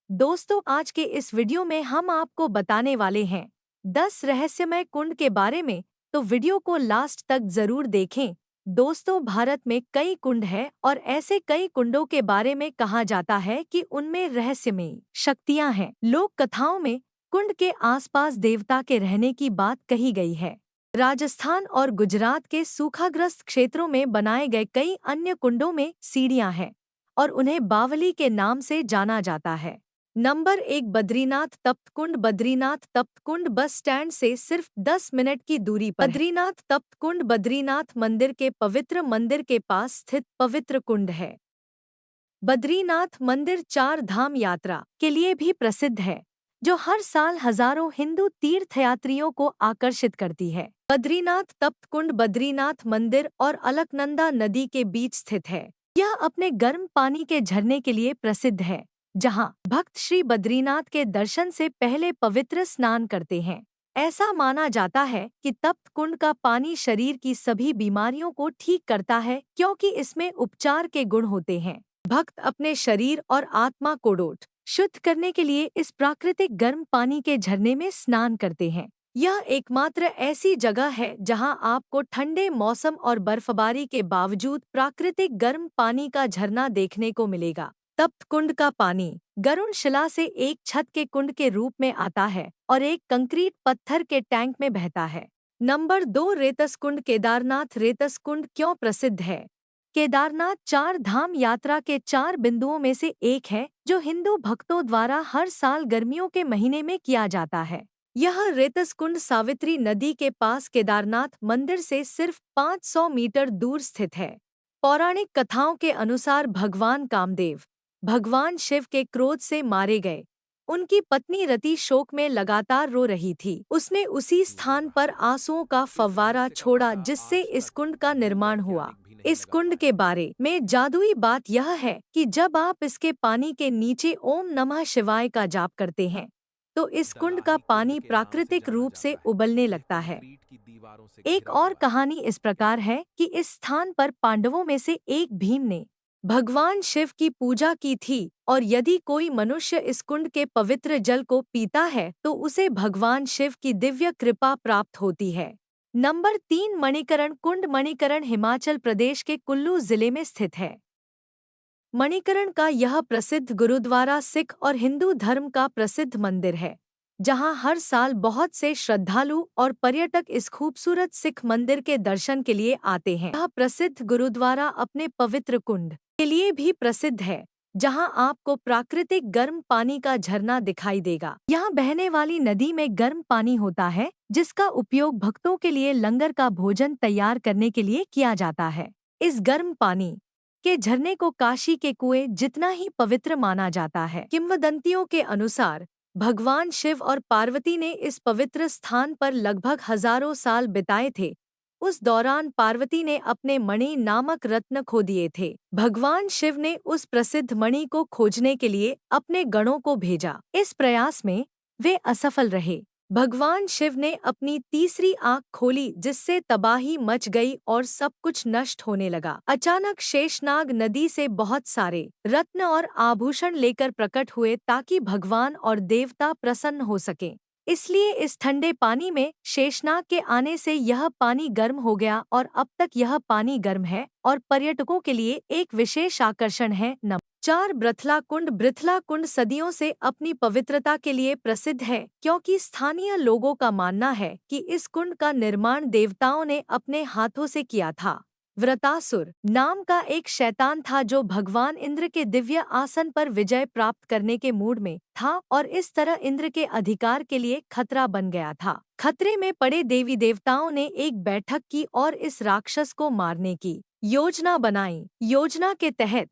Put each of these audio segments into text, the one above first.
दोस्तों, आज के इस वीडियो में हम आपको बताने वाले हैं 10 रहस्यमय कुंड के बारे में, तो वीडियो को लास्ट तक जरूर देखें। दोस्तों, भारत में कई कुंड हैं और ऐसे कई कुंडों के बारे में कहा जाता है कि उनमें रहस्यमयी शक्तियां हैं। लोक कथाओं में कुंड के आसपास देवता के रहने की बात कही गई है। राजस्थान और गुजरात के सूखाग्रस्त क्षेत्रों में बनाए गए कई अन्य कुंडों में सीढ़ियां हैं और उन्हें बावली के नाम से जाना जाता है। नंबर 1, बद्रीनाथ तप्त कुंड। बद्रीनाथ तप्त कुंड बस स्टैंड से सिर्फ 10 मिनट की दूरी पर है। बद्रीनाथ तप्त कुंड बद्रीनाथ मंदिर के पवित्र मंदिर के पास स्थित पवित्र कुंड है। बद्रीनाथ मंदिर 4 धाम यात्रा के लिए भी प्रसिद्ध है, जो हर साल हजारों हिंदू तीर्थयात्रियों को आकर्षित करती है। बद्रीनाथ तप्त कुंड बद्रीनाथ मंदिर और अलकनंदा नदी के बीच स्थित है। यह अपने गर्म पानी के झरने के लिए प्रसिद्ध है, जहां भक्त श्री बद्रीनाथ के दर्शन से पहले पवित्र स्नान करते हैं। ऐसा माना जाता है कि तप्त कुंड का पानी शरीर की सभी बीमारियों को ठीक करता है, क्योंकि इसमें उपचार के गुण होते हैं। भक्त अपने शरीर और आत्मा को शुद्ध करने के लिए इस प्राकृतिक गर्म पानी के झरने में स्नान करते हैं। यह एकमात्र ऐसी जगह है जहां आपको ठंडे मौसम और बर्फबारी के बावजूद प्राकृतिक गर्म पानी का झरना देखने को मिलेगा। तप्त कुंड का पानी गरुड़ शिला से एक छत के कुंड के रूप में आता है और एक कंक्रीट पत्थर के टैंक में बहता है। नंबर 2, रेतस कुंड। केदारनाथ रेतस कुंड क्यों प्रसिद्ध है? केदारनाथ 4 धाम यात्रा के 4 बिंदुओं में से एक है, जो हिंदू भक्तों द्वारा हर साल गर्मियों के महीने में किया जाता है। यह रेतस कुंड सावित्री नदी के पास केदारनाथ मंदिर से सिर्फ 500 मीटर दूर स्थित है। पौराणिक कथाओं के अनुसार भगवान कामदेव भगवान शिव के क्रोध से मारे गए। उनकी पत्नी रति शोक में लगातार रो रही थी। उसने उसी स्थान पर आंसुओं का फव्वारा छोड़ा, जिससे इस कुंड का निर्माण हुआ। इस कुंड के बारे में जादुई बात यह है कि जब आप इसके पानी के नीचे ओम नमः शिवाय का जाप करते हैं, तो इस कुंड का पानी प्राकृतिक रूप से उबलने लगता है। एक और कहानी इस प्रकार है कि इस स्थान पर पांडवों में से एक भीम ने भगवान शिव की पूजा की थी, और यदि कोई मनुष्य इस कुंड के पवित्र जल को पीता है तो उसे भगवान शिव की दिव्य कृपा प्राप्त होती है। नंबर 3, मणिकरण कुंड। मणिकरण हिमाचल प्रदेश के कुल्लू जिले में स्थित है। मणिकरण का यह प्रसिद्ध गुरुद्वारा सिख और हिंदू धर्म का प्रसिद्ध मंदिर है, जहां हर साल बहुत से श्रद्धालु और पर्यटक इस खूबसूरत सिख मंदिर के दर्शन के लिए आते हैं। यह प्रसिद्ध गुरुद्वारा अपने पवित्र कुंड के लिए भी प्रसिद्ध है, जहां आपको प्राकृतिक गर्म पानी का झरना दिखाई देगा। यहाँ बहने वाली नदी में गर्म पानी होता है, जिसका उपयोग भक्तों के लिए लंगर का भोजन तैयार करने के लिए किया जाता है। इस गर्म पानी के झरने को काशी के कुएं जितना ही पवित्र माना जाता है। किंवदंतियों के अनुसार भगवान शिव और पार्वती ने इस पवित्र स्थान पर लगभग हजारों साल बिताए थे। उस दौरान पार्वती ने अपने मणि नामक रत्न खो दिए थे। भगवान शिव ने उस प्रसिद्ध मणि को खोजने के लिए अपने गणों को भेजा। इस प्रयास में वे असफल रहे। भगवान शिव ने अपनी तीसरी आंख खोली, जिससे तबाही मच गई और सब कुछ नष्ट होने लगा। अचानक शेषनाग नदी से बहुत सारे रत्न और आभूषण लेकर प्रकट हुए, ताकि भगवान और देवता प्रसन्न हो सकें। इसलिए इस ठंडे पानी में शेषनाग के आने से यह पानी गर्म हो गया, और अब तक यह पानी गर्म है और पर्यटकों के लिए एक विशेष आकर्षण है। नंबर 4, ब्रथला कुंड। ब्रथला कुंड सदियों से अपनी पवित्रता के लिए प्रसिद्ध है, क्योंकि स्थानीय लोगों का मानना है कि इस कुंड का निर्माण देवताओं ने अपने हाथों से किया था। व्रतासुर नाम का एक शैतान था, जो भगवान इंद्र के दिव्य आसन पर विजय प्राप्त करने के मूड में था और इस तरह इंद्र के अधिकार के लिए खतरा बन गया था। खतरे में पड़े देवी देवताओं ने एक बैठक की और इस राक्षस को मारने की योजना बनाई। योजना के तहत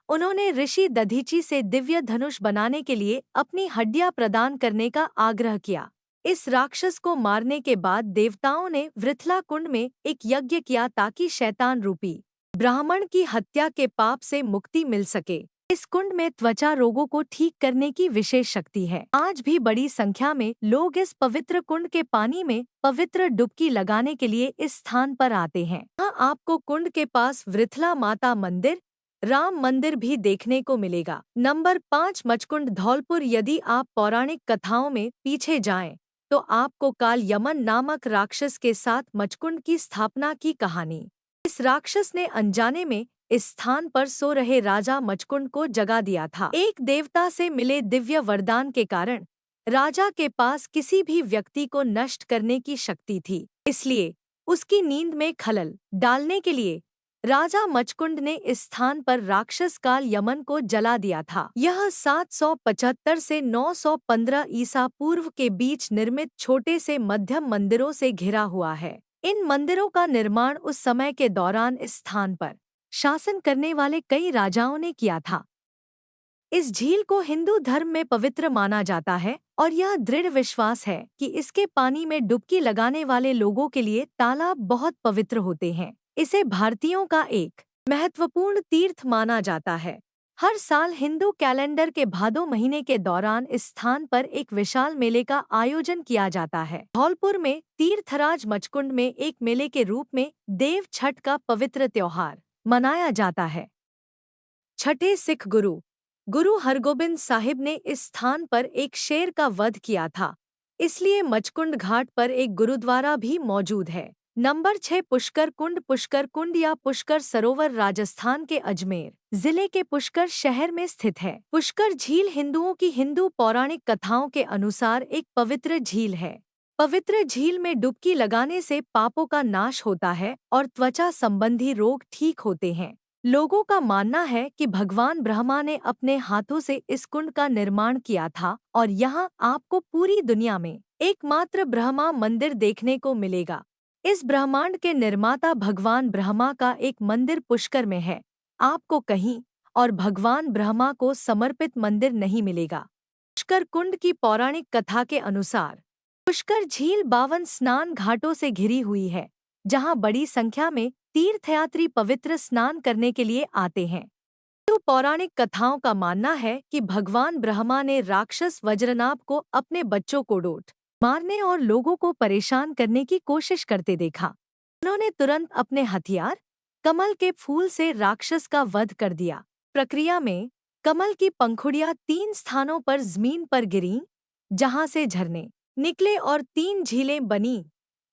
उन्होंने ऋषि दधीची से दिव्य धनुष बनाने के लिए अपनी हड्डियां प्रदान करने का आग्रह किया। इस राक्षस को मारने के बाद देवताओं ने वृथला कुंड में एक यज्ञ किया, ताकि शैतान रूपी ब्राह्मण की हत्या के पाप से मुक्ति मिल सके। इस कुंड में त्वचा रोगों को ठीक करने की विशेष शक्ति है। आज भी बड़ी संख्या में लोग इस पवित्र कुंड के पानी में पवित्र डुबकी लगाने के लिए इस स्थान पर आते हैं। यहाँ आपको कुंड के पास वृथला माता मंदिर राम मंदिर भी देखने को मिलेगा। नंबर 5 मचकुंड धौलपुर। यदि आप पौराणिक कथाओं में पीछे जाएं, तो आपको काल यमन नामक राक्षस के साथ मचकुंड की स्थापना की कहानी। इस राक्षस ने अनजाने में इस स्थान पर सो रहे राजा मचकुंड को जगा दिया था। एक देवता से मिले दिव्य वरदान के कारण राजा के पास किसी भी व्यक्ति को नष्ट करने की शक्ति थी। इसलिए उसकी नींद में खलल डालने के लिए राजा मचकुंड ने इस स्थान पर राक्षस काल यमन को जला दिया था। यह 775 से 915 ईसा पूर्व के बीच निर्मित छोटे से मध्यम मंदिरों से घिरा हुआ है। इन मंदिरों का निर्माण उस समय के दौरान इस स्थान पर शासन करने वाले कई राजाओं ने किया था। इस झील को हिंदू धर्म में पवित्र माना जाता है और यह दृढ़ विश्वास है कि इसके पानी में डुबकी लगाने वाले लोगों के लिए तालाब बहुत पवित्र होते हैं। इसे भारतीयों का एक महत्वपूर्ण तीर्थ माना जाता है। हर साल हिंदू कैलेंडर के भादो महीने के दौरान इस स्थान पर एक विशाल मेले का आयोजन किया जाता है। धौलपुर में तीर्थराज मचकुंड में एक मेले के रूप में देव छठ का पवित्र त्योहार मनाया जाता है। छठे सिख गुरु हरगोबिंद साहिब ने इस स्थान पर एक शेर का वध किया था, इसलिए मचकुंड घाट पर एक गुरुद्वारा भी मौजूद है। नंबर 6 पुष्कर कुंड या पुष्कर सरोवर राजस्थान के अजमेर जिले के पुष्कर शहर में स्थित है। पुष्कर झील हिंदुओं की हिंदू पौराणिक कथाओं के अनुसार एक पवित्र झील है। पवित्र झील में डुबकी लगाने से पापों का नाश होता है और त्वचा संबंधी रोग ठीक होते हैं। लोगों का मानना है कि भगवान ब्रह्मा ने अपने हाथों से इस कुंड का निर्माण किया था और यहाँ आपको पूरी दुनिया में एकमात्र ब्रह्मा मंदिर देखने को मिलेगा। इस ब्रह्मांड के निर्माता भगवान ब्रह्मा का एक मंदिर पुष्कर में है। आपको कहीं और भगवान ब्रह्मा को समर्पित मंदिर नहीं मिलेगा। पुष्कर कुंड की पौराणिक कथा के अनुसार पुष्कर झील 52 स्नान घाटों से घिरी हुई है, जहाँ बड़ी संख्या में तीर्थयात्री पवित्र स्नान करने के लिए आते हैं। तो पौराणिक कथाओं का मानना है कि भगवान ब्रह्मा ने राक्षस वज्रनाभ को अपने बच्चों को डोट मारने और लोगों को परेशान करने की कोशिश करते देखा। उन्होंने तुरंत अपने हथियार कमल के फूल से राक्षस का वध कर दिया। प्रक्रिया में कमल की पंखुड़ियां 3 स्थानों पर जमीन पर गिरीं, जहां से झरने निकले और 3 झीलें बनी।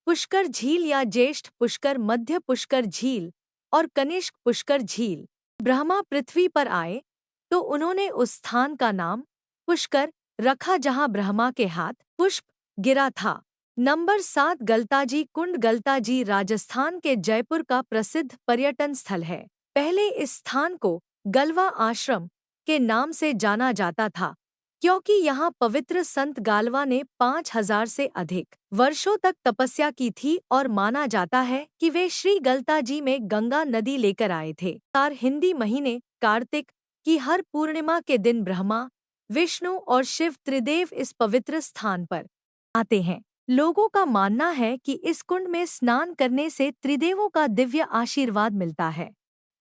पुष्कर झील या ज्येष्ठ पुष्कर, मध्य पुष्कर झील और कनिष्क पुष्कर झील। ब्रह्मा पृथ्वी पर आए तो उन्होंने उस स्थान का नाम पुष्कर रखा जहां ब्रह्मा के हाथ पुष्प गिरा था। नंबर 7 गलताजी कुंड। गलताजी राजस्थान के जयपुर का प्रसिद्ध पर्यटन स्थल है। पहले इस स्थान को गलवा आश्रम के नाम से जाना जाता था, क्योंकि यहाँ पवित्र संत गालवा ने 5000 से अधिक वर्षों तक तपस्या की थी और माना जाता है कि वे श्री गलता जी में गंगा नदी लेकर आए थे। हिंदी महीने कार्तिक की हर पूर्णिमा के दिन ब्रह्मा, विष्णु और शिव त्रिदेव इस पवित्र स्थान पर आते हैं। लोगों का मानना है कि इस कुंड में स्नान करने से त्रिदेवों का दिव्य आशीर्वाद मिलता है।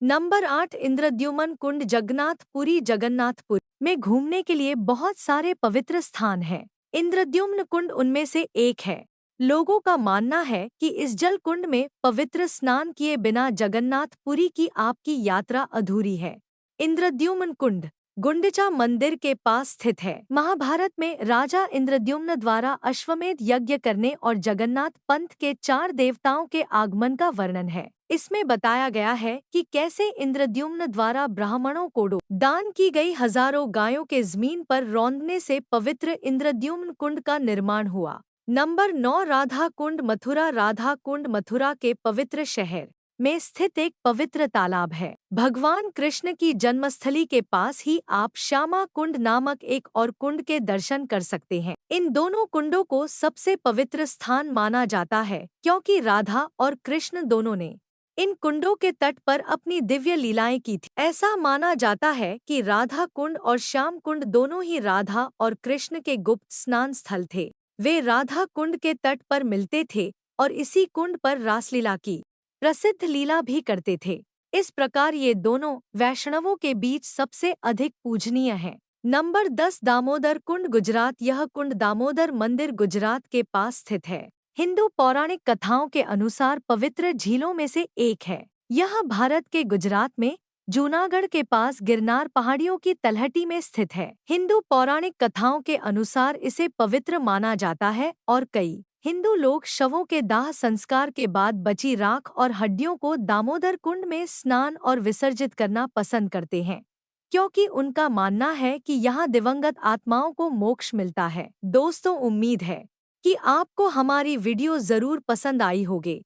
नंबर 8 इंद्रद्युम्न कुंड। जगन्नाथपुरी में घूमने के लिए बहुत सारे पवित्र स्थान हैं। इंद्रद्युम्न कुंड उनमें से एक है। लोगों का मानना है कि इस जल कुंड में पवित्र स्नान किए बिना जगन्नाथपुरी की आपकी यात्रा अधूरी है। इंद्रद्युम्न कुंड गुंडिचा मंदिर के पास स्थित है। महाभारत में राजा इंद्रद्युम्न द्वारा अश्वमेध यज्ञ करने और जगन्नाथ पंथ के 4 देवताओं के आगमन का वर्णन है। इसमें बताया गया है कि कैसे इंद्रद्युम्न द्वारा ब्राह्मणों को दान की गई हजारों गायों के जमीन पर रौंदने से पवित्र इंद्रद्युम्न कुंड का निर्माण हुआ। नंबर 9 राधा कुंड मथुरा। राधा कुंड मथुरा के पवित्र शहर में स्थित एक पवित्र तालाब है। भगवान कृष्ण की जन्मस्थली के पास ही आप श्यामा कुंड नामक एक और कुंड के दर्शन कर सकते हैं। इन दोनों कुंडों को सबसे पवित्र स्थान माना जाता है, क्योंकि राधा और कृष्ण दोनों ने इन कुंडों के तट पर अपनी दिव्य लीलाएं की थी। ऐसा माना जाता है कि राधा कुंड और श्याम कुंड दोनों ही राधा और कृष्ण के गुप्त स्नान स्थल थे। वे राधा कुंड के तट पर मिलते थे और इसी कुंड पर रासलीला की प्रसिद्ध लीला भी करते थे। इस प्रकार ये दोनों वैष्णवों के बीच सबसे अधिक पूजनीय हैं। नंबर 10 दामोदर कुंड गुजरात। यह कुंड दामोदर मंदिर गुजरात के पास स्थित है। हिंदू पौराणिक कथाओं के अनुसार पवित्र झीलों में से एक है। यह भारत के गुजरात में जूनागढ़ के पास गिरनार पहाड़ियों की तलहटी में स्थित है। हिंदू पौराणिक कथाओं के अनुसार इसे पवित्र माना जाता है और कई हिंदू लोग शवों के दाह संस्कार के बाद बची राख और हड्डियों को दामोदर कुंड में स्नान और विसर्जित करना पसंद करते हैं, क्योंकि उनका मानना है कि यहाँ दिवंगत आत्माओं को मोक्ष मिलता है। दोस्तों, उम्मीद है कि आपको हमारी वीडियो जरूर पसंद आई होगी।